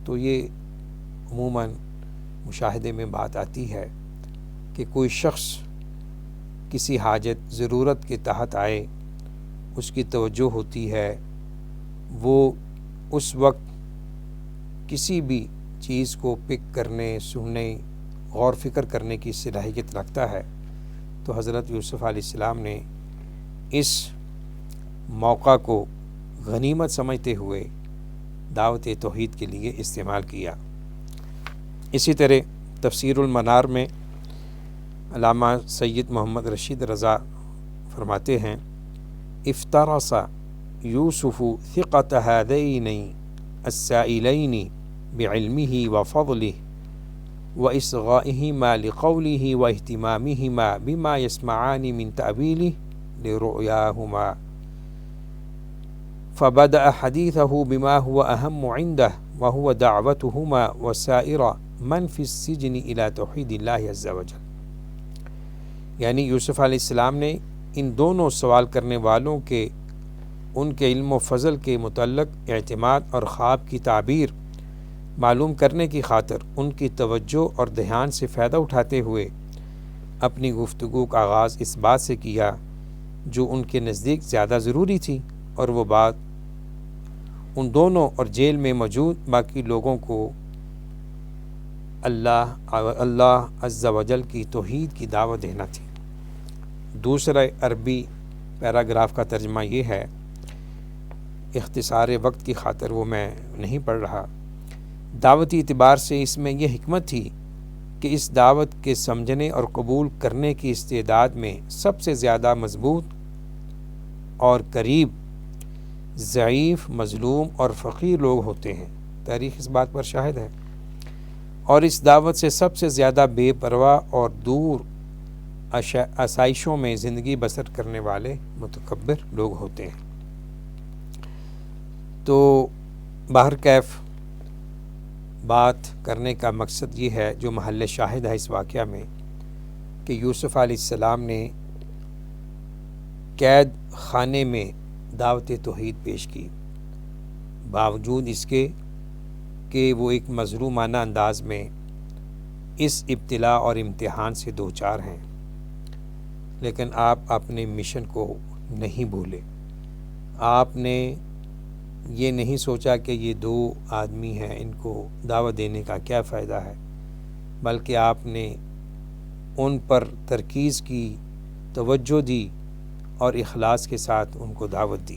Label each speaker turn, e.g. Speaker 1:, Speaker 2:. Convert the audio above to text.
Speaker 1: تو یہ عموماً مشاہدے میں بات آتی ہے کہ کوئی شخص کسی حاجت ضرورت کے تحت آئے، اس کی توجہ ہوتی ہے، وہ اس وقت کسی بھی چیز کو پک کرنے، سننے، غور فکر کرنے کی صلاحیت رکھتا ہے، تو حضرت یوسف علیہ السلام نے اس موقع کو غنیمت سمجھتے ہوئے دعوت توحید کے لیے استعمال کیا۔ اسی طرح تفسیر المنار میں علامہ سید محمد رشید رضا فرماتے ہیں، افترس یوسف ثقۃ ہذین السائلین بعلمہ وفضلہ واصغائہما لقولہ واہتمامہما بما یسمعان من تأویلہ لرؤیاہما، فبدأ حدیثہ بما هو اہم عنده وهو دعوتہما وسائر من فی السجن الی توحید اللہ عز وجل۔ یعنی یوسف علیہ السلام نے ان دونوں سوال کرنے والوں کے ان کے علم و فضل کے متعلق اعتماد اور خواب کی تعبیر معلوم کرنے کی خاطر ان کی توجہ اور دھیان سے فائدہ اٹھاتے ہوئے اپنی گفتگو کا آغاز اس بات سے کیا جو ان کے نزدیک زیادہ ضروری تھی، اور وہ بات ان دونوں اور جیل میں موجود باقی لوگوں کو اللہ عز و جل کی توحید کی دعوت دینا تھی۔ دوسرا عربی پیراگراف کا ترجمہ یہ ہے، اختصار وقت کی خاطر وہ میں نہیں پڑھ رہا۔ دعوتی اعتبار سے اس میں یہ حکمت تھی کہ اس دعوت کے سمجھنے اور قبول کرنے کی استعداد میں سب سے زیادہ مضبوط اور قریب ضعیف، مظلوم اور فقیر لوگ ہوتے ہیں، تاریخ اس بات پر شاہد ہے، اور اس دعوت سے سب سے زیادہ بے پرواہ اور دور آسائشوں میں زندگی بسر کرنے والے متکبر لوگ ہوتے ہیں۔ تو بہرکیف بات کرنے کا مقصد یہ ہے، جو محل شاہد ہے اس واقعہ میں، کہ یوسف علیہ السلام نے قید خانے میں دعوت توحید پیش کی، باوجود اس کے کہ وہ ایک مظلومانہ انداز میں اس ابتلا اور امتحان سے دوچار ہیں، لیکن آپ اپنے مشن کو نہیں بھولے۔ آپ نے یہ نہیں سوچا کہ یہ دو آدمی ہیں، ان کو دعوت دینے کا کیا فائدہ ہے، بلکہ آپ نے ان پر ترکیز کی، توجہ دی اور اخلاص کے ساتھ ان کو دعوت دی۔